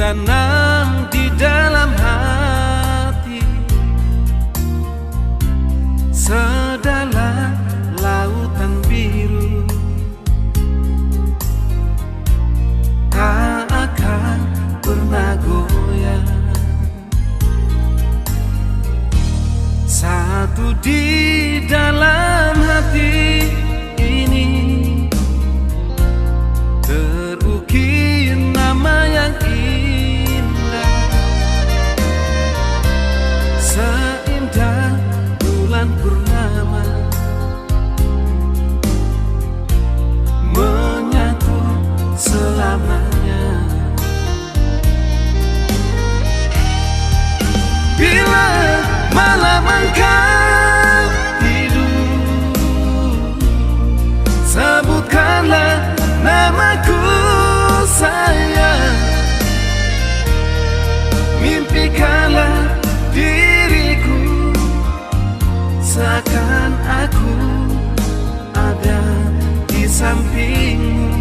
tanam di dalam hati, sedalam lautan biru, tak akan pernah goyah. Satu di dalam hati ini terukir nama yang indah, seindah bulan purnama, menyatu selamanya. Bila malam engkau tidur, sebutkanlah namaku sayang, mimpikanlah diriku, seakan aku ada di sampingmu.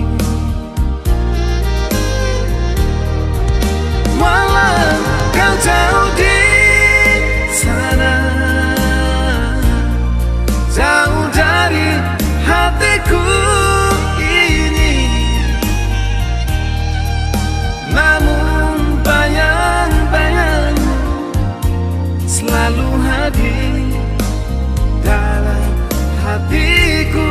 Walau kau jauh di sana, jauh dari hatiku ini, namun bayang-bayangmu selalu hadir dalam hatiku.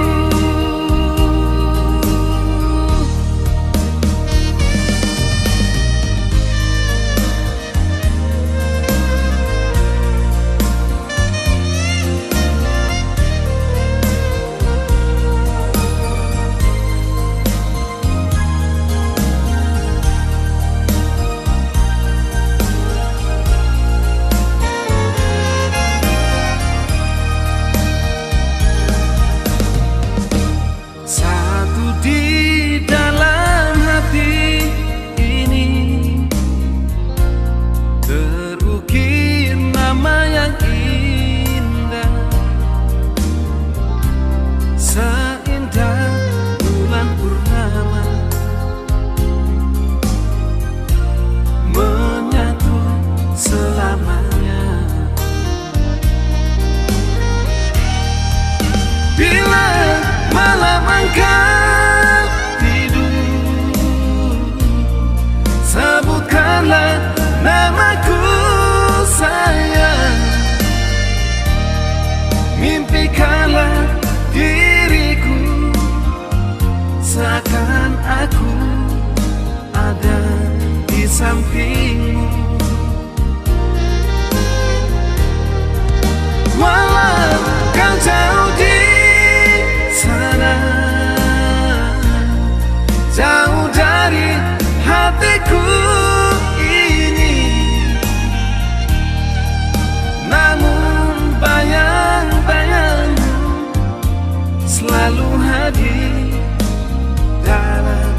Engkau tidur, sebutkanlah namaku sayang, mimpikanlah diriku, seakan aku ada di sampingmu. Walau kau jauh di sana, jauh dari hatiku ini, namun bayang-bayangmu selalu hadir dalam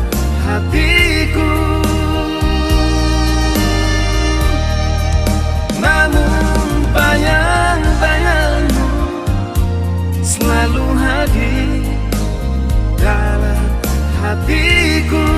hatiku. Namun bayang-bayangmu selalu hadir dalam hatiku.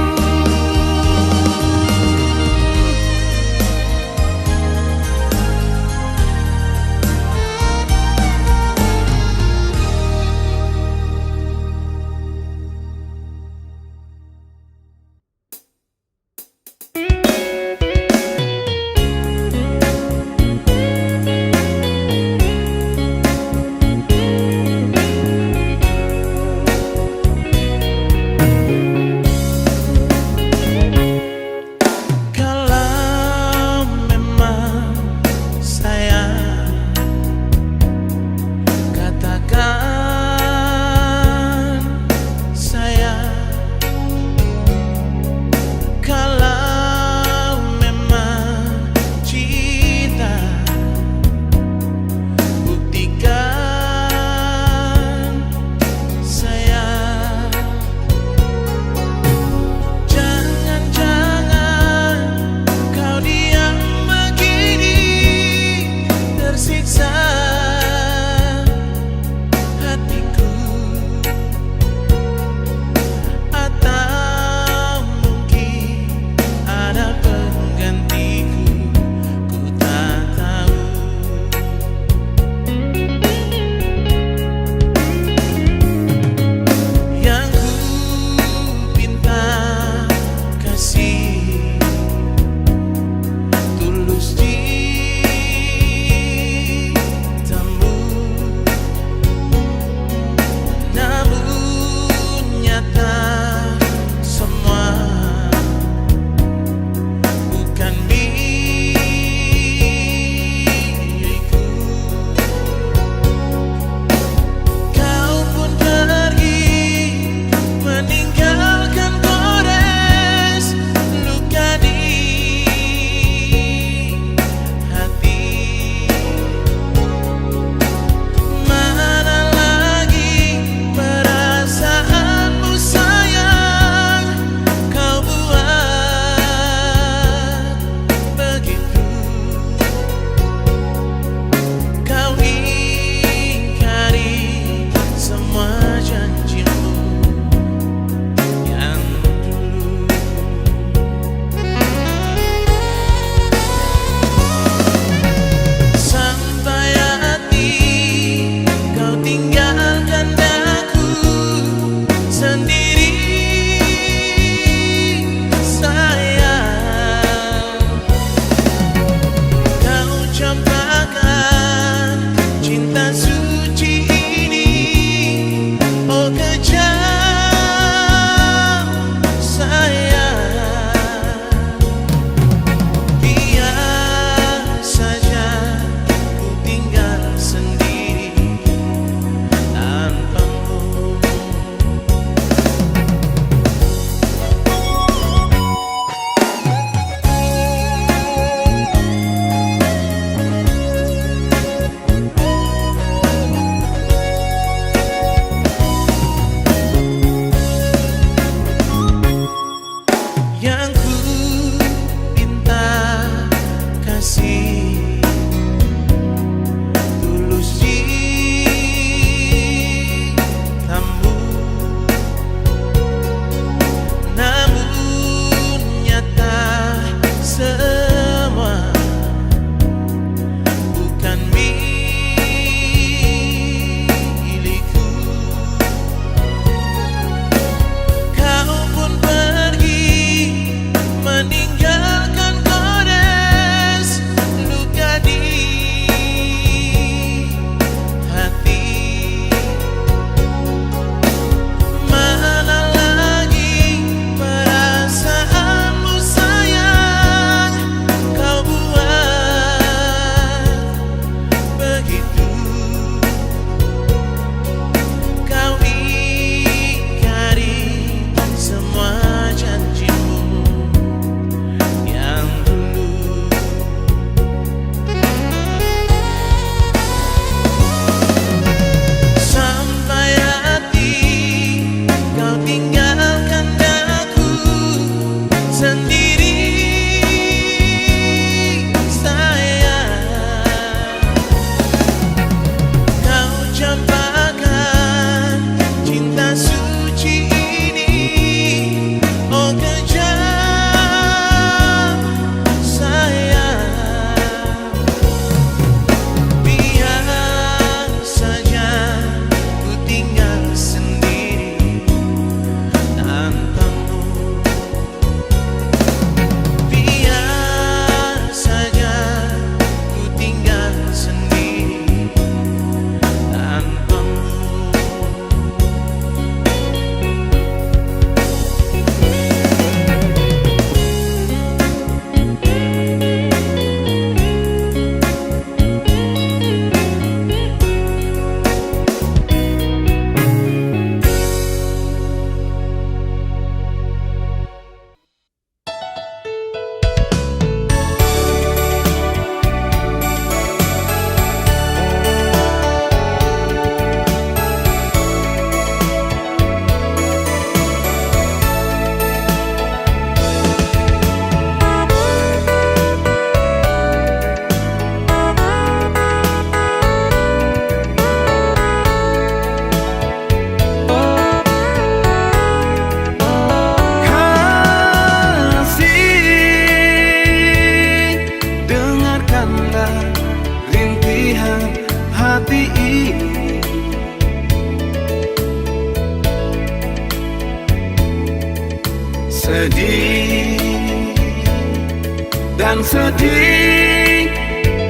dan sedih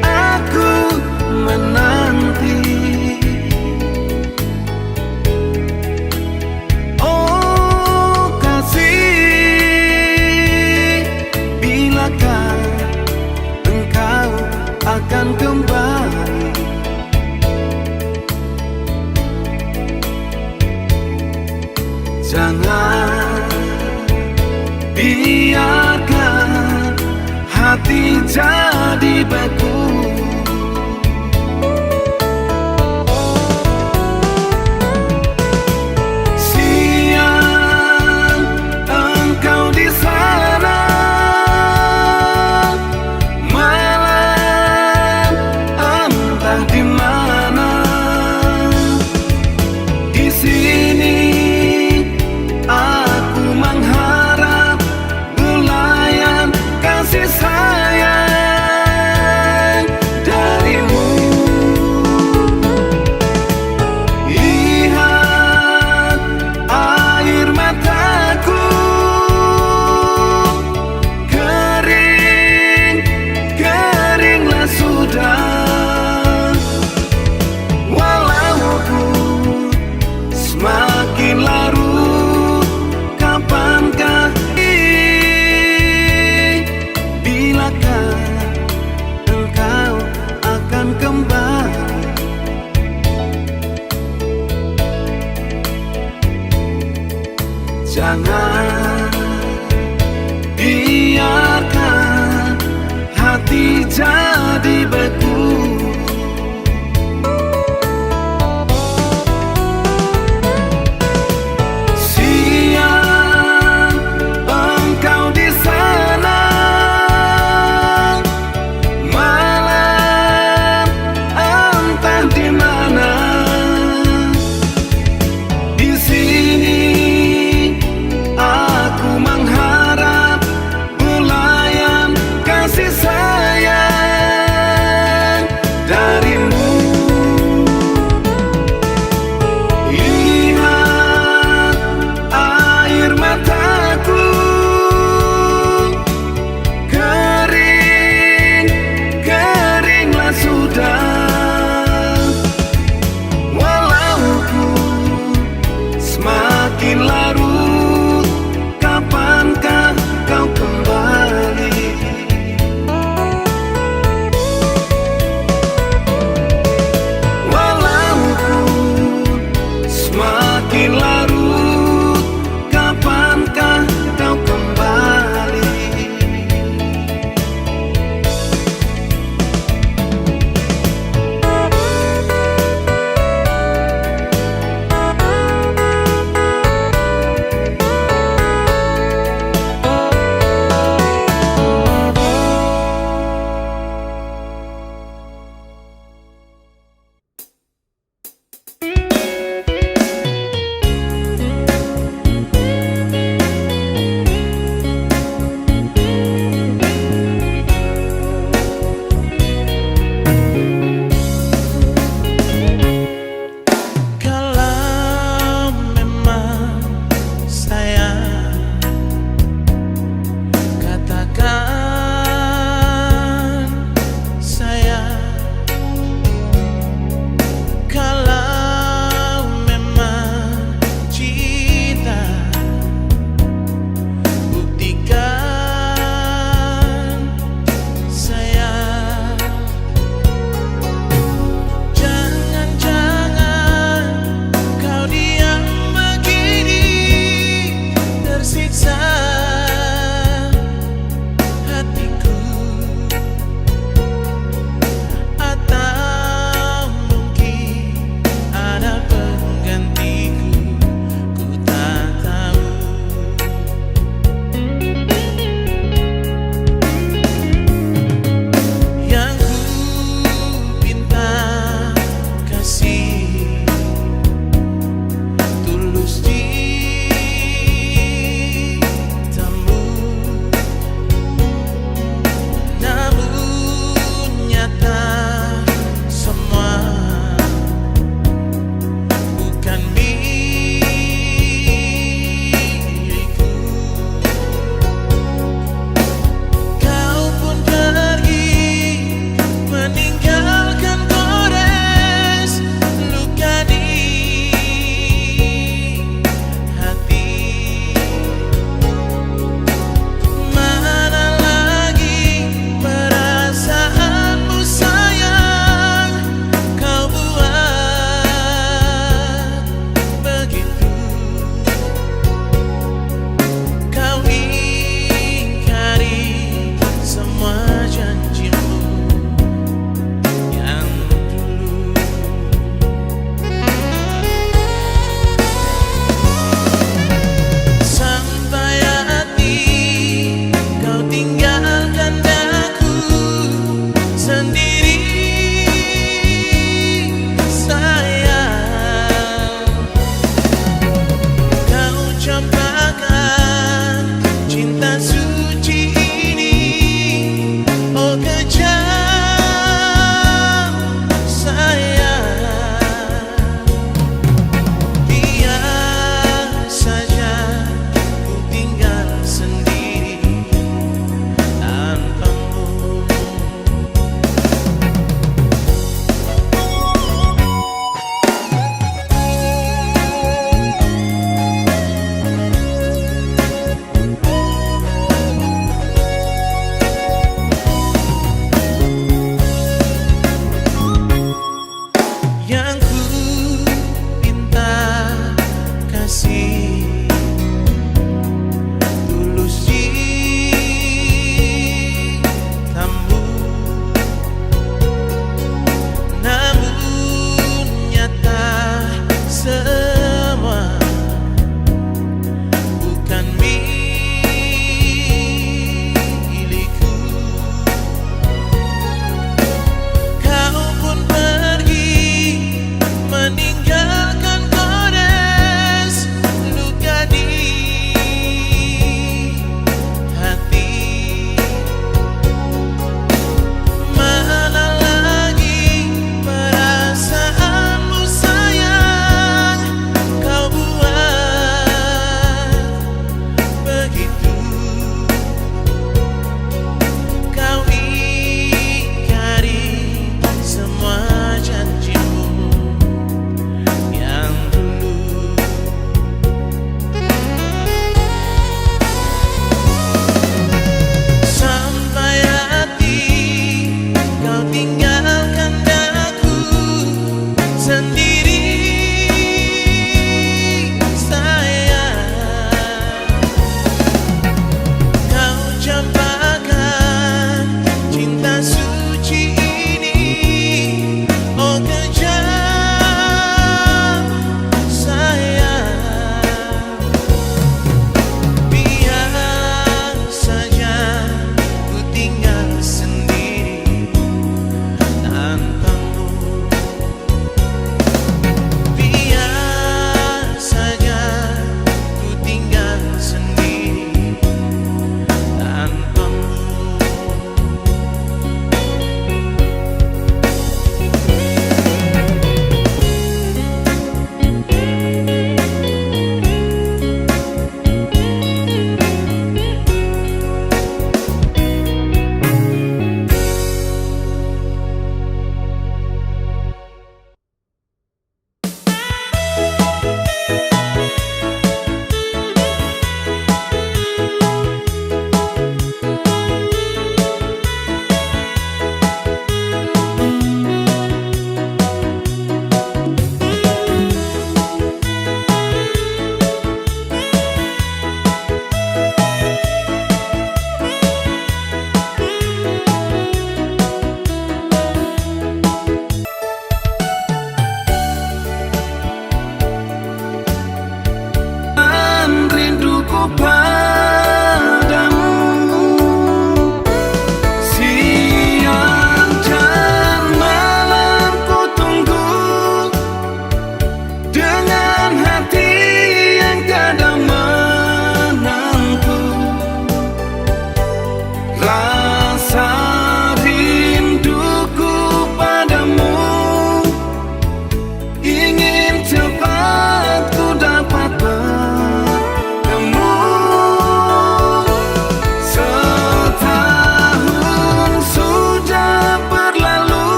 aku menanti. Oh kasih, bilakah engkau akan kembali? Jangan biarkan hati jadi beku. Siang engkau di sana, malam entah di mana. Di sini aku mengharap bulayan kasih sayang.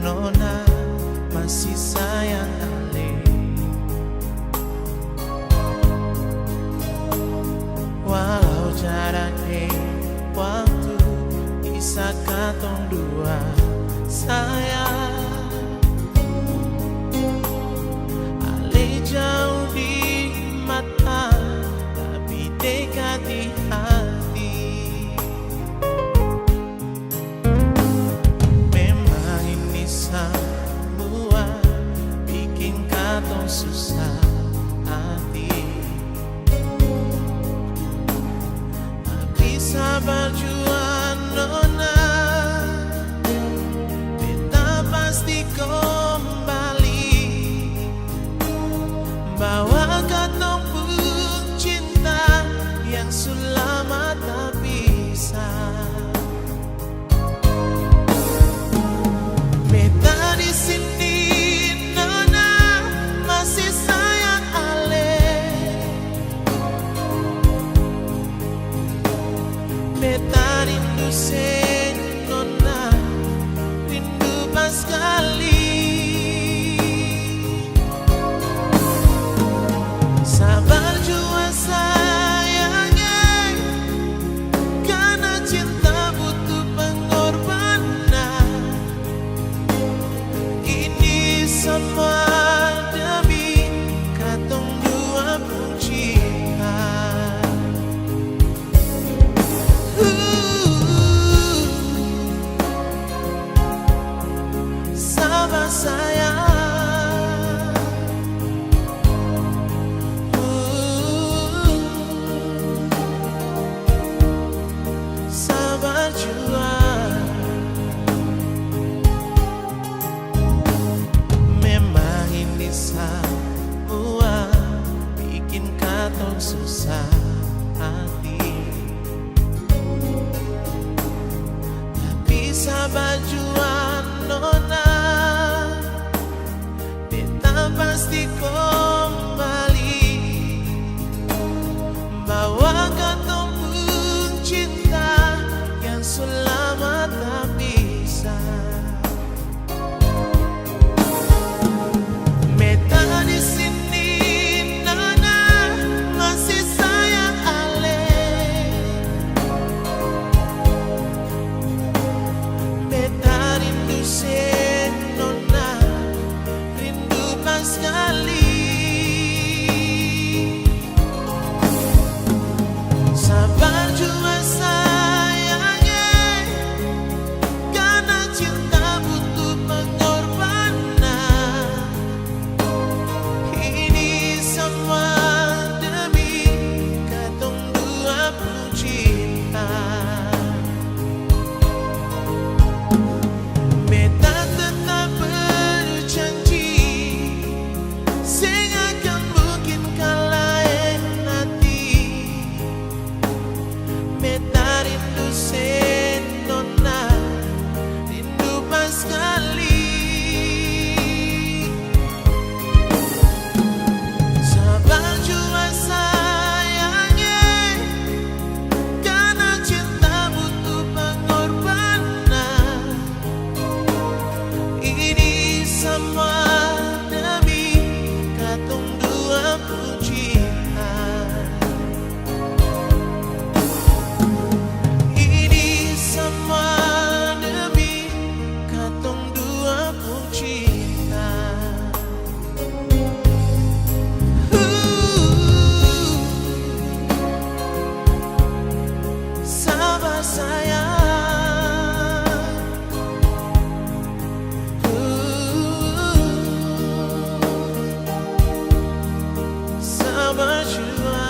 Nona masih sayang Ale. Walau jaraknya waktu bisa katong dua sayang, Ale jauh di mata tapi dekat di hati. Memang ini semua bikin katong susah hati. Sabar jua Nona, beta pasti kembali bawa katong pun cinta yang selama tak bisa. Beta di sini Nona masih sayang Ale. Beta rindu sen Nona, rindu pas sekali. Sabar jua sayangnya, karena cinta butuh pengorbanan. Ini semua demi katong dua pun cinta. Sabar sayang, sabar jua. Memang ini semua bikin katong susah hati, tapi sabar jua Nona, beta pasti kembali bawa katong pun cinta yang selama tak bisa. Beta di sini Nona masih sayang Ale. Beta rindu sen Nona, rindu pas sekali. Sabar jua sayangnya, karena cinta butuh pengorbanan. Ini semua demi katong dua pun cinta. Beta tetap berjanji, sing akan mungkin kalahin hati. Beta rindu sen Nona, rindu pas sekali. Sabar jua sayangnya, karena cinta butuh pengorbanan. Ini semua demi katong dua pun cinta. Ini semua demi katong dua pun cinta. Sabar sayang, sabar jua.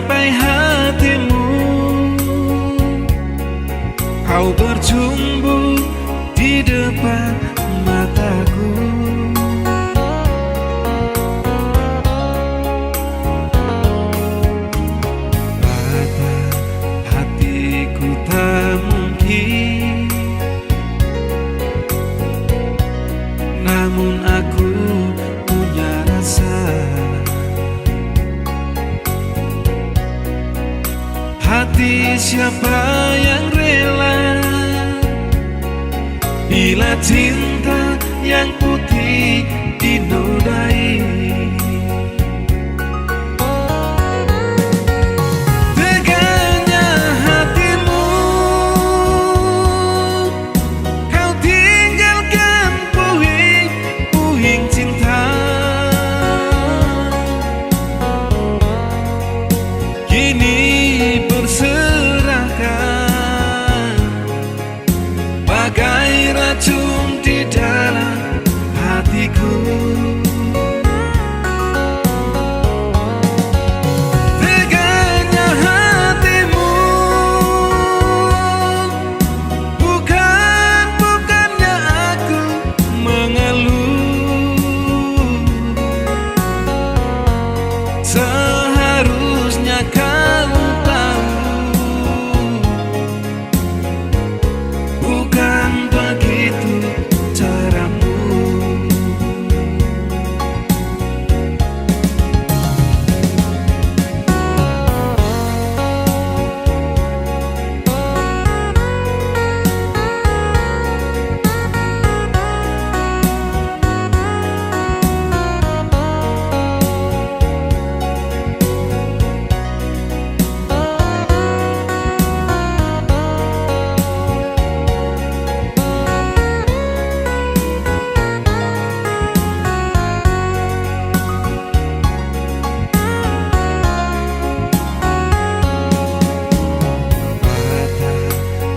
sampai hatimu. Kau berjumbu di depan mataku. Patah hatiku tak mungkin, namun aku punya rasa. Hati siapa yang rela bila cinta yang putih dinodai? Teganya hatimu, kau tinggalkan puing-puing cinta. Kini berserahkan bagai racun di dalam hatiku. Teganya hatimu, bukannya aku mengeluh. Seharusnya kau tahu, bukan begitu caramu.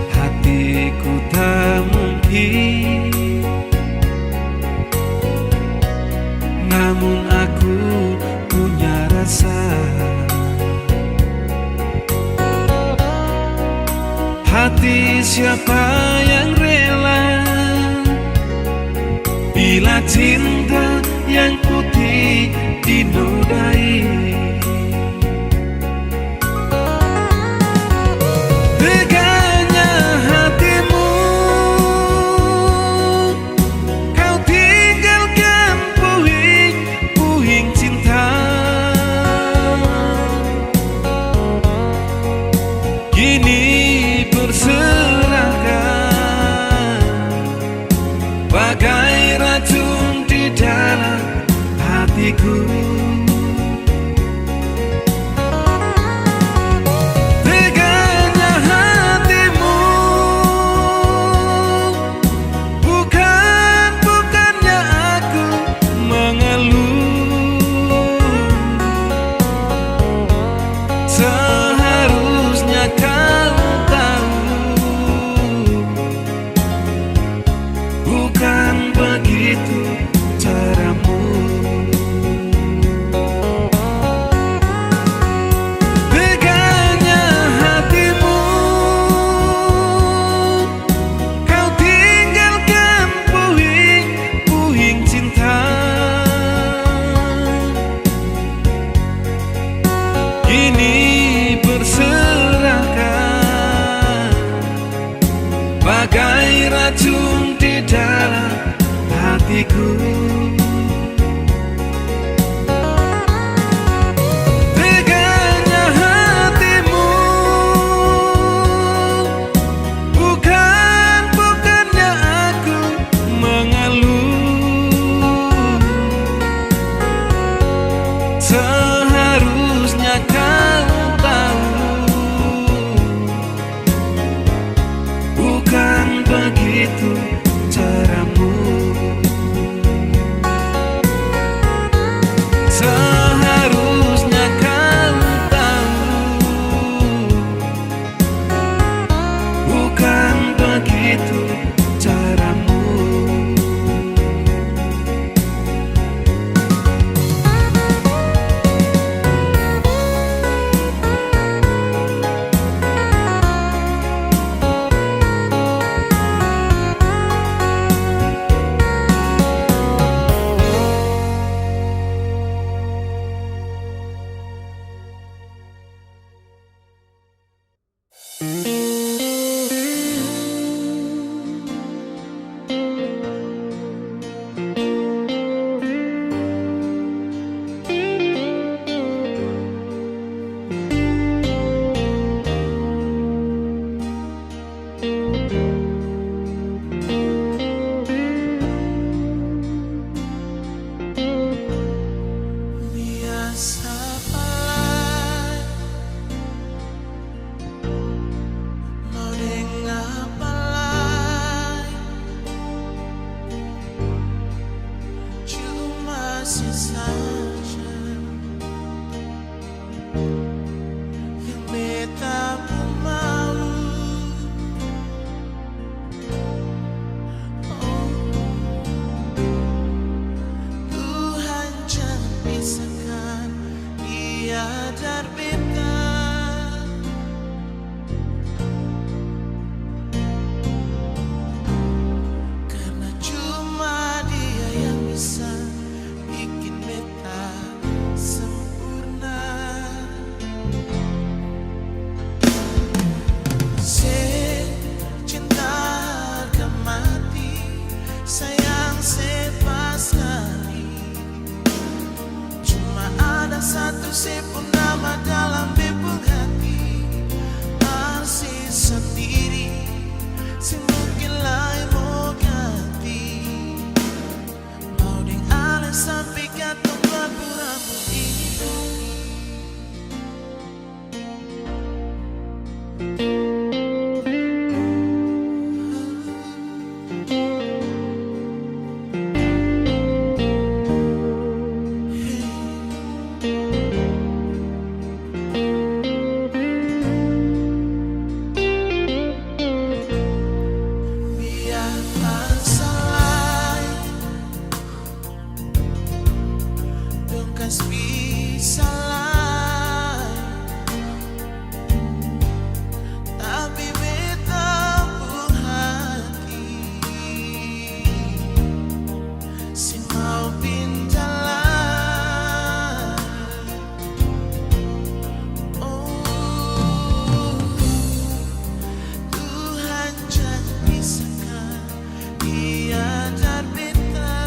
Hatiku tak mungkin, namun aku punya rasa. Hati siapa yang rela bila cinta yang putih dinodai? Kini berserahkan bagai racun di dalam hatiku. Teganya hatimu, bukannya aku mengeluh. Seharusnya kau tahu, bukan begitu caramu. Teganya hatimu, kau tinggalkan puing-puing cinta. Kini berserahkan bagai racun di dalam hatiku. Teganya hatimu, bukannya aku mengeluh. Seharusnya kau tahu, bukan begitu caramu. Biasa palai mau dengar palai cuma saja yang beta pun mau. Tuhan jangan pisahkan dia dari beta, karena cuma dia yang bisa bikin beta sempurna. Cinta harga mati, sayang sepasari. Cuma ada satu pun nama dalam bebung hati, masih sendiri, mungkin lain mau ganti. Mau deng ale sampai kata berpura-pura hidup. Biarkan salah dong kas bisa lah, tapi beta pun hati si mau pindah lah. Oh, Tuhan jangan pisahkan dia dari beta.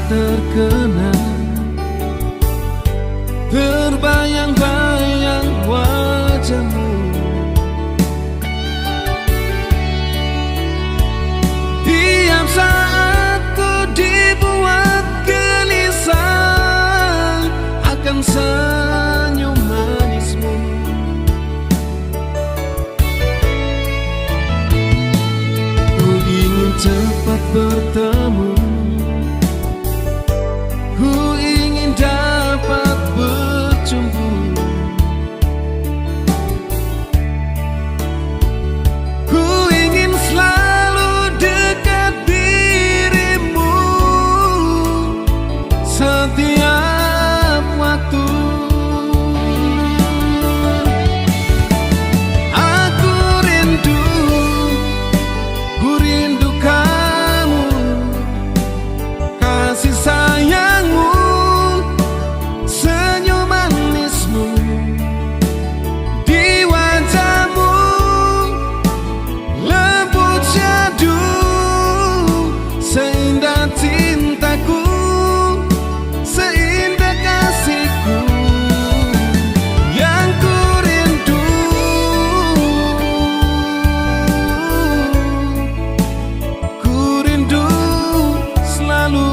terkenang, terbayang-bayang wajahmu. Tiap saat ku dibuat gelisah akan senyum manismu. Ku ingin cepat bertemu, ku ingin dapat berjumpa. Ku ingin selalu dekat dirimu setiap waktu. Aku rindu, ku rindu kamu, kasih sayangmu, senyum manismu di wajahmu, lembut syadu, seindah cintaku, seindah kasihku yang ku rindu. Ku rindu selalu.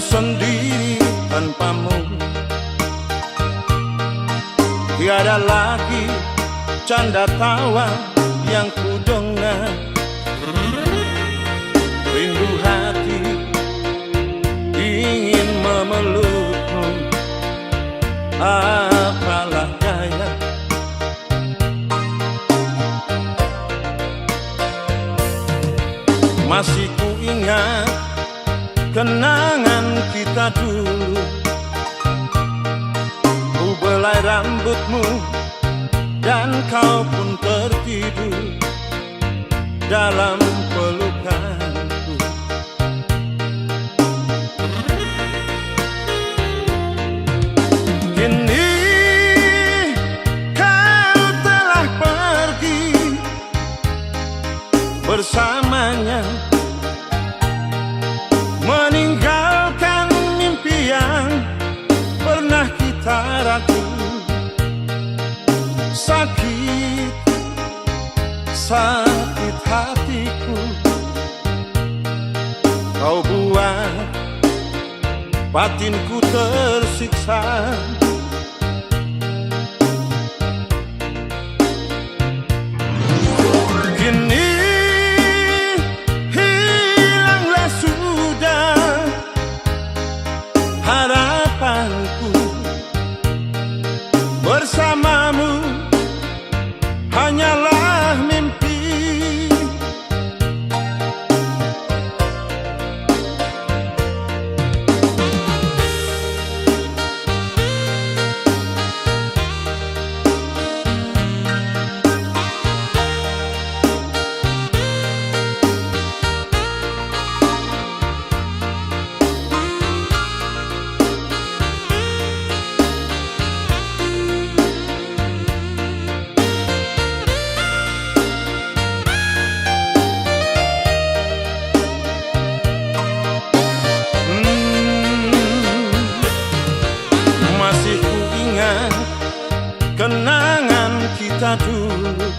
sendiri tanpamu. Tiada lagi canda tawa yang ku dengar. Rindu hati ingin memelukmu, apalah daya. Masih ku ingat kenangan kita dulu. Ku belai rambutmu dan kau pun tertidur dalam pelukanku. Kini kau telah pergi bersamanya, meninggalkan mimpi yang pernah kita ragu. Sakit, sakit hatiku kau buat, batinku tersiksa. Kini hilanglah sudah harapanku, bersamamu hanyalah mimpi. Masih ku ingat kenangan kita dulu.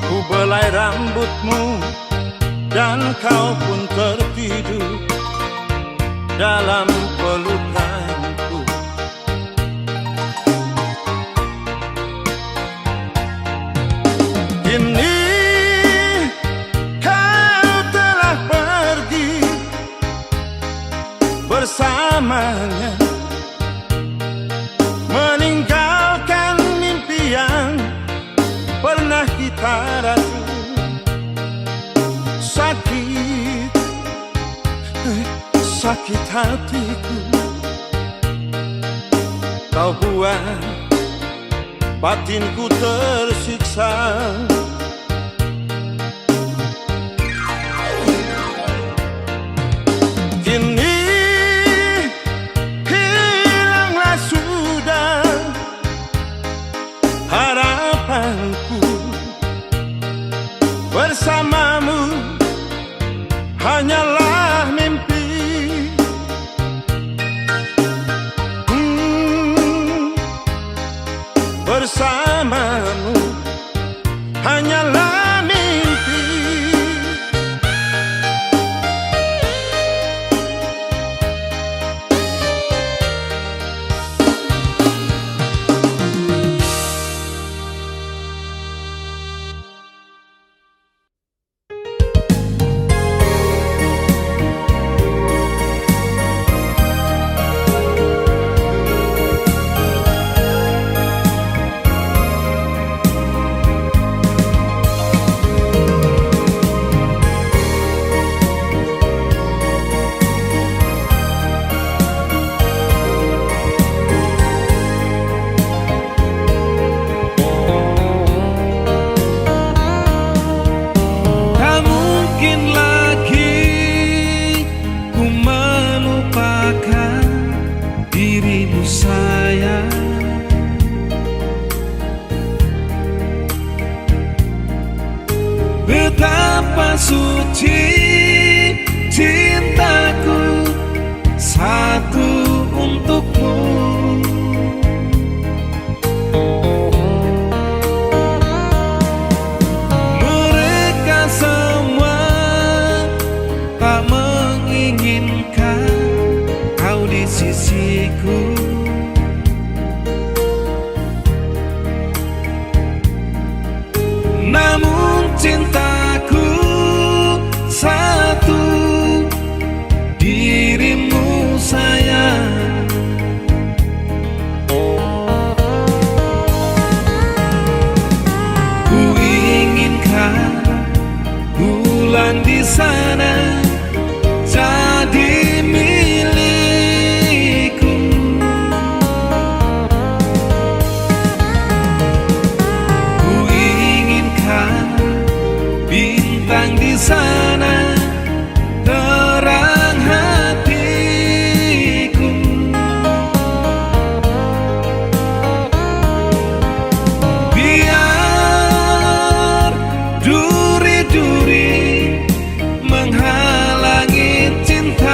Ku belai rambutmu dan kau pun tertidur dalam pelukanku. Kini kau telah pergi bersamanya, meninggalkan mimpi yang pernah kita ragu. Sakit, sakit hatiku kau buat, batinku tersiksa. Kini hilanglah sudah harapanku, bersamamu hanyalah mimpi. Bersamamu hanyalah mimpi. bulan di sana jadi milikku. Ku inginkan bintang di sana terang hatiku. Biar duri-duri menghalangi cintaku.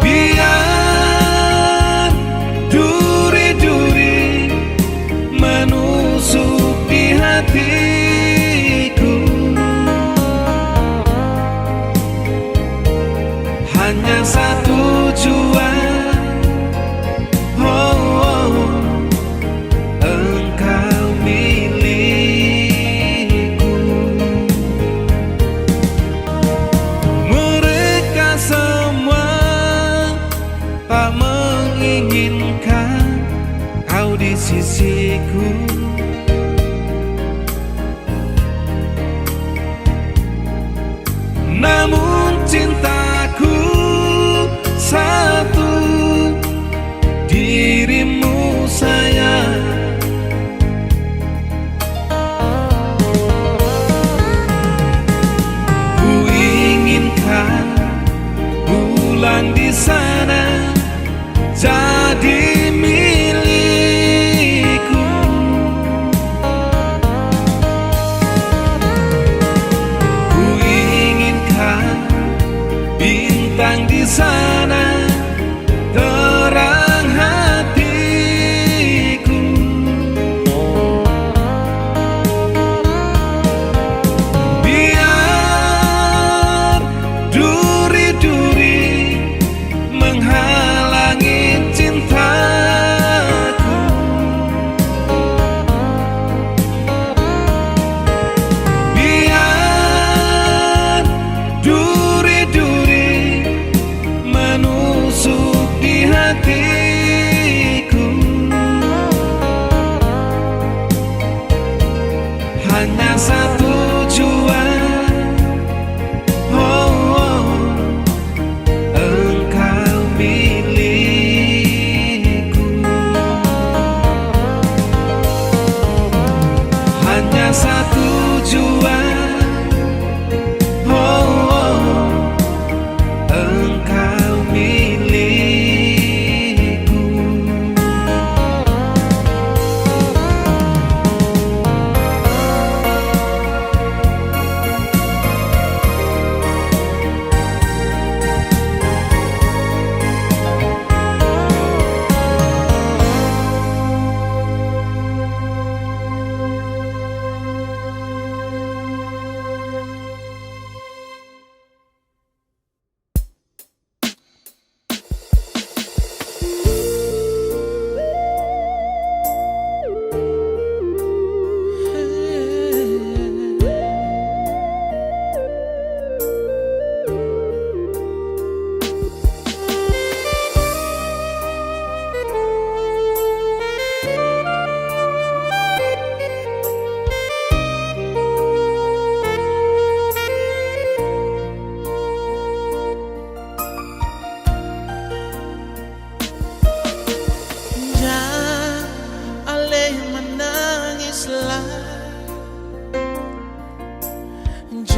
Biar duri-duri menusuk di hatiku. Hanya satu tujuan, oh, engkau milikku. Mereka semua tak menginginkan kau di sisiku. Namun cintaku satu, dirimu sayang. Ku inginkan bulan di sana jadi milikku. Ku inginkan bintang di sana terang hatiku. Biar duri-duri menghalangi cintaku. Biar duri-duri menusuk di hatiku. Hanya satu tujuan, oh, engkau milikku. Hanya satu tujuan, oh, engkau milikku.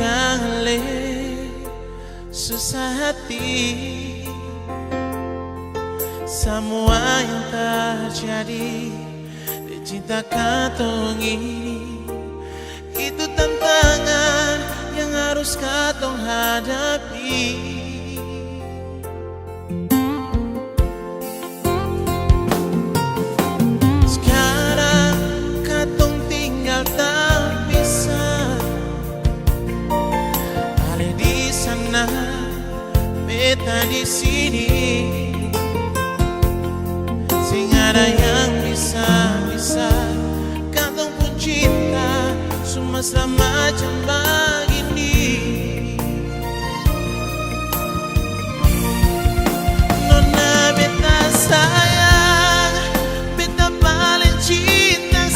Jangan le susah hati. Semua yang terjadi di cinta katong ini, itu tantangan yang harus katong hadapi. Sekarang katong tinggal terpisah. Ale di sana, beta di sini. Sing ada yang bisa katong pun cinta cuma semacam begini. Nona beta sayang, beta paling cinta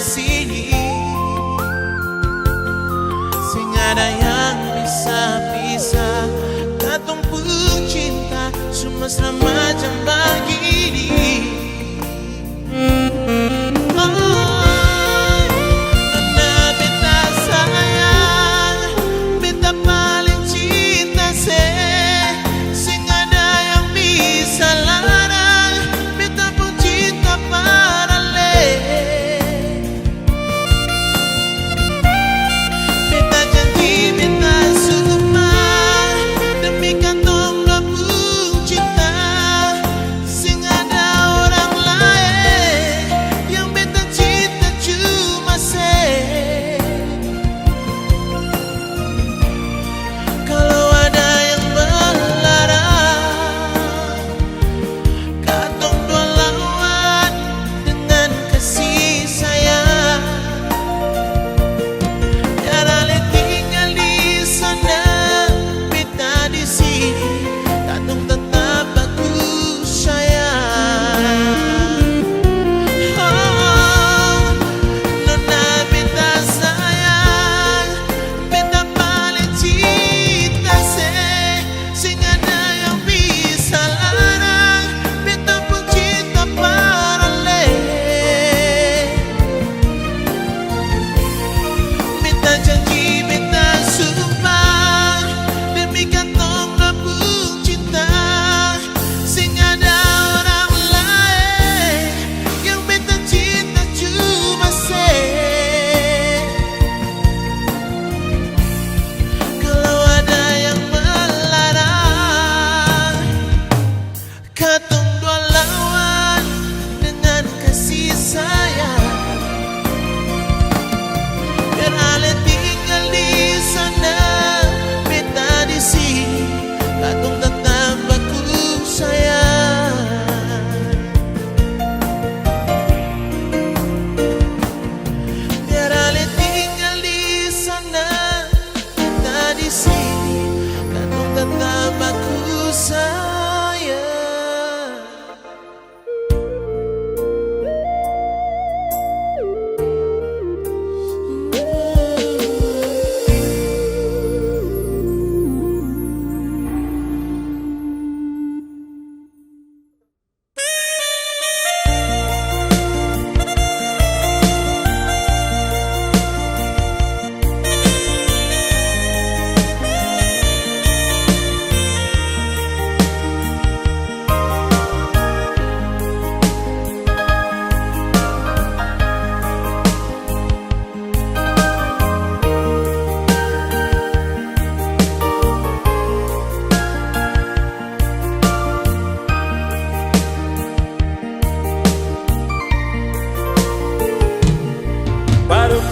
sini, sing ada yang bisa pisah katong pun cinta semesra jambang ini.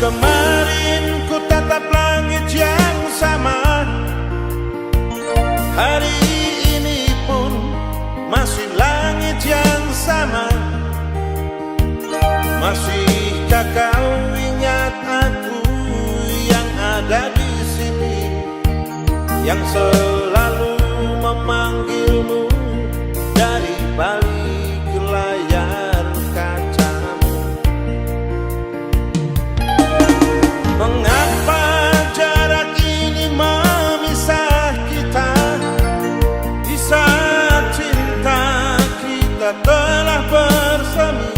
Kemarin ku tatap langit yang sama, hari ini pun masih langit yang sama. Masihkah kau ingat aku yang ada di sini, yang selalu memanggilmu dari balik layar kacamu? Mengapa jarak ini memisah kita, di saat cinta kita telah bersemi?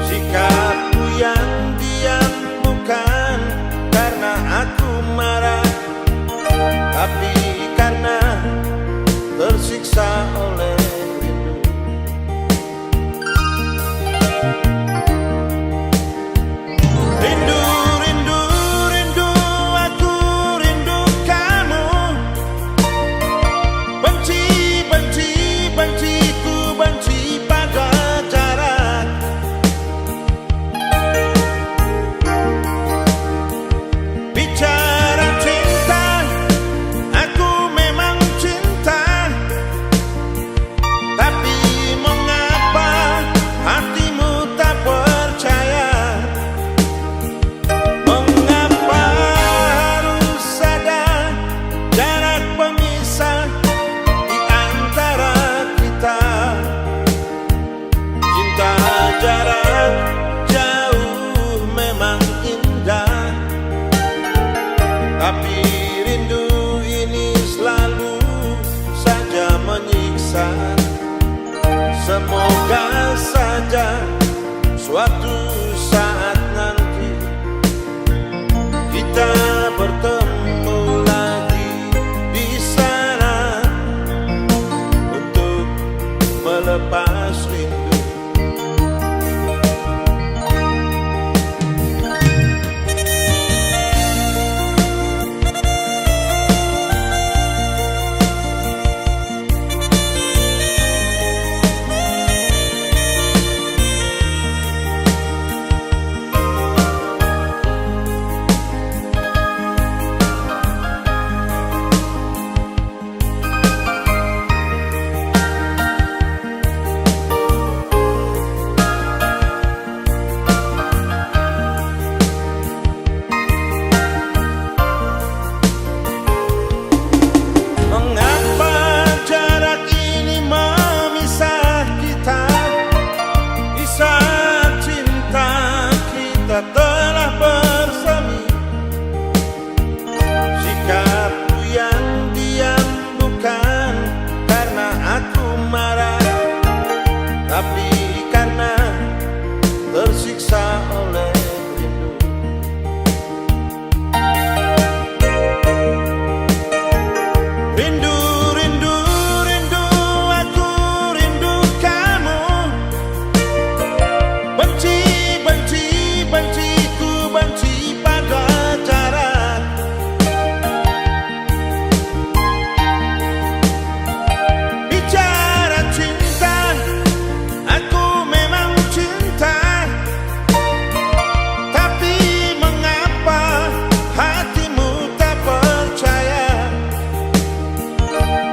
Sikapku yang diam bukan karena aku marah, suatu saat nanti kita bertemu lagi di sana untuk melepas rindu. Telah bersemi, sikapku yang diam bukan karena aku marah, tapi karena tersiksa oleh rindu. Rindu, rindu, rindu, aku rindu kamu. Benci, benci, benci, ku benci pada jarak. Bicara cinta, aku memang cinta, tapi mengapa hatimu tak percaya?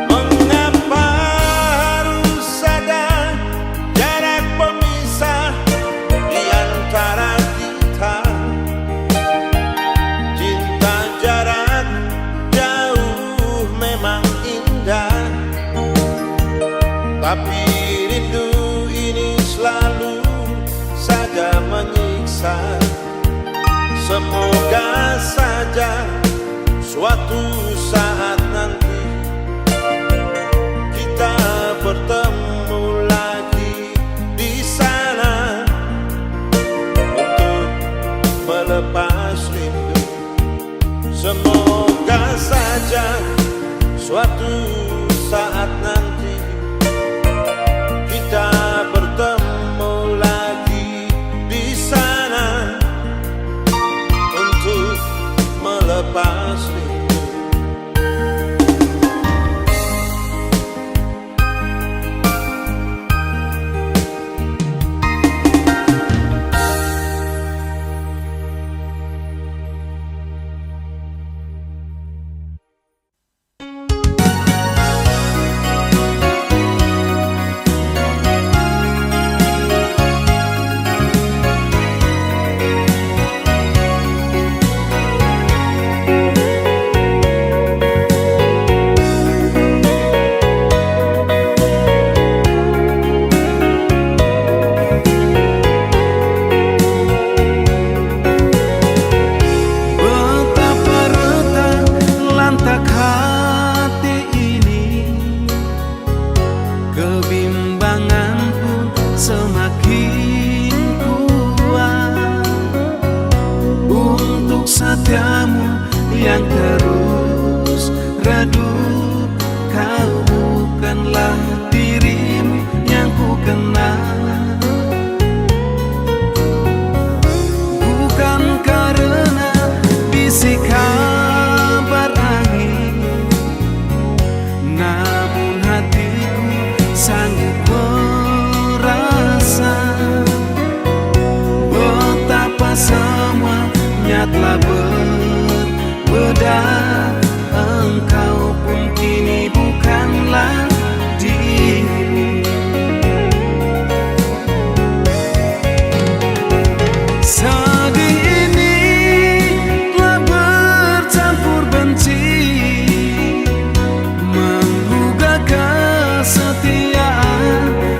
Mengapa harus ada jarak pemisah di antara kita? Cinta jarak jauh memang indah, tapi rindu ini selalu saja menyiksa. Semoga saja suatu saat nanti kita bertemu lagi di sana untuk melepas rindu. Semoga saja suatu saat nanti kita bertemu lagi di sana untuk melepas rindu. Betapa retak lantak hati ini, kebimbangan pun semakin kuat. Untuk setiamu yang terus redup, kau bukanlah dirimu yang ku kenal. Bukan karena bisik kabar angin, namun hatiku sanggup merasa betapa semuanya telah berbeda. Engkau pun kini bukanlah dirimu. Sedih ini telah bercampur benci, menggugah kesetiaan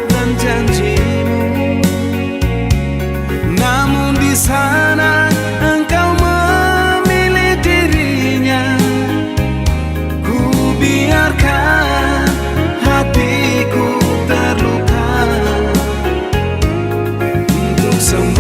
dan janjimu. Namun di sana engkau memilih dirinya. Ku biarkan hatiku terluka untuk semua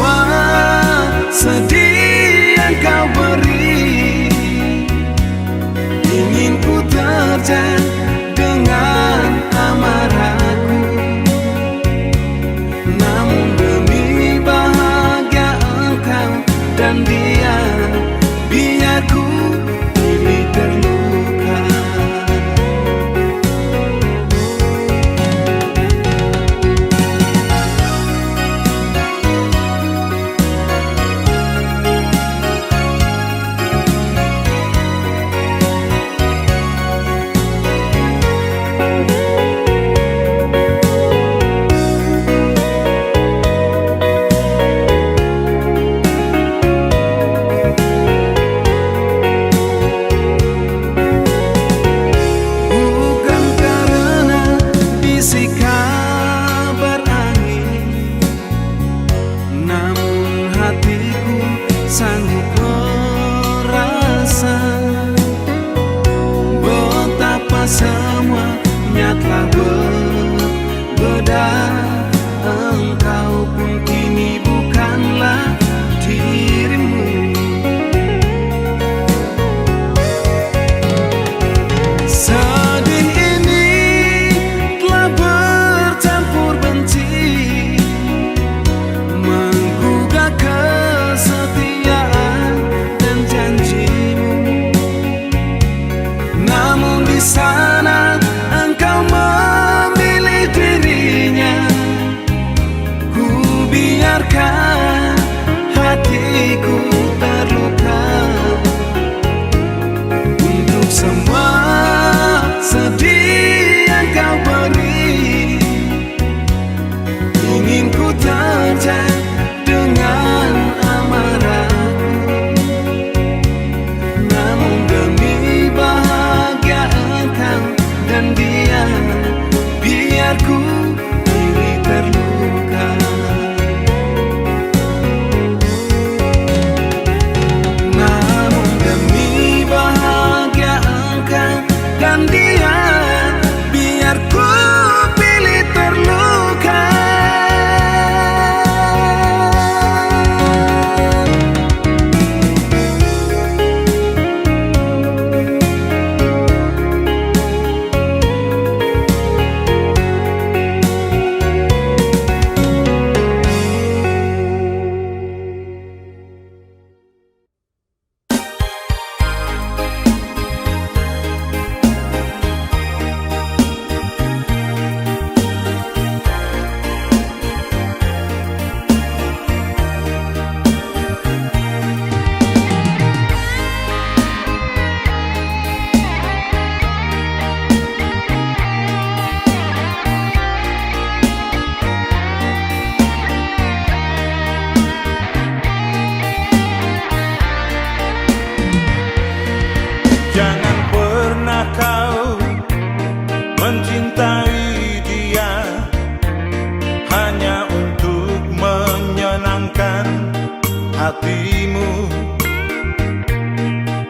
hatimu,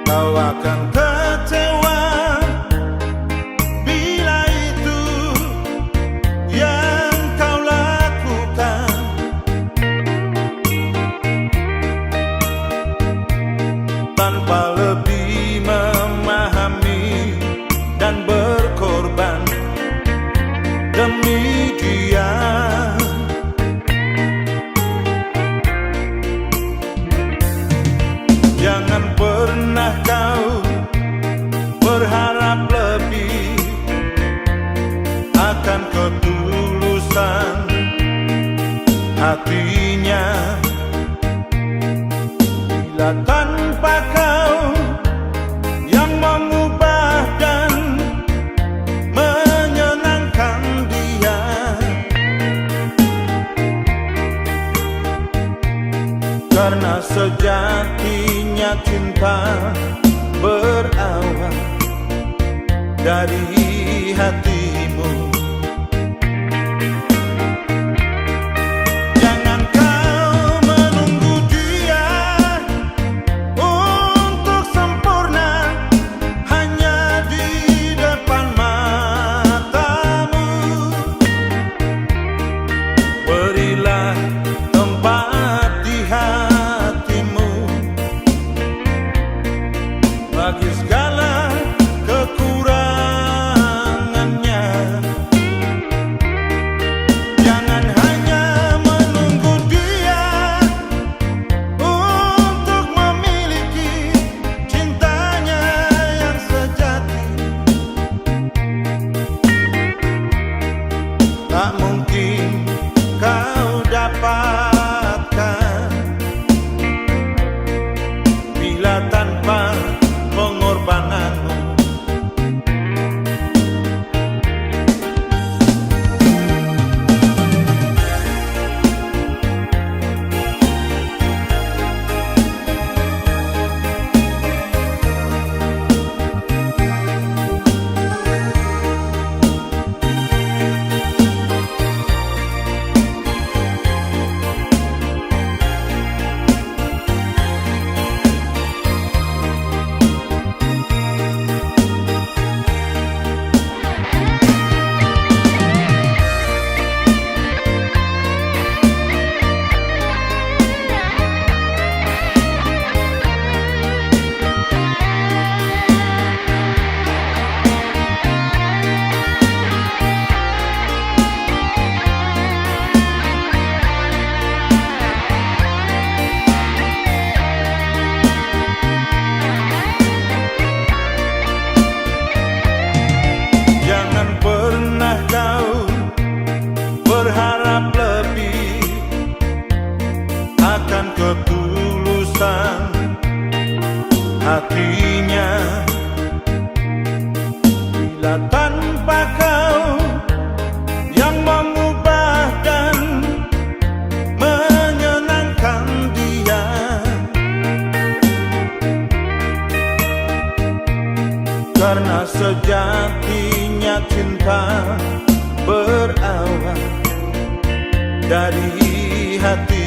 kau akan kecewa bila itu yang kau lakukan. Tanpa lebih memahami dan berkorban demi dia. Jangan pernah kau berharap lebih akan ketulusan hatinya, bila tanpa kau yang mengubah dan menyenangkan dia. Karena sejatinya cinta berawal dari hatimu. Jangan kau menunggu dia untuk sempurna hanya di depan matamu. Berilah tempat di hatimu bagi segala kekurangannya. Jangan hanya menunggu dia untuk memiliki cintanya yang sejati. Tak mungkin kau dapatkan bila tanpa pengorbananmu. Jangan pernah kau berharap lebih akan ketulusan hatinya, bila tanpa kau yang mengubah dan menyenangkan dia. Karena sejatinya cinta berawal dari hati.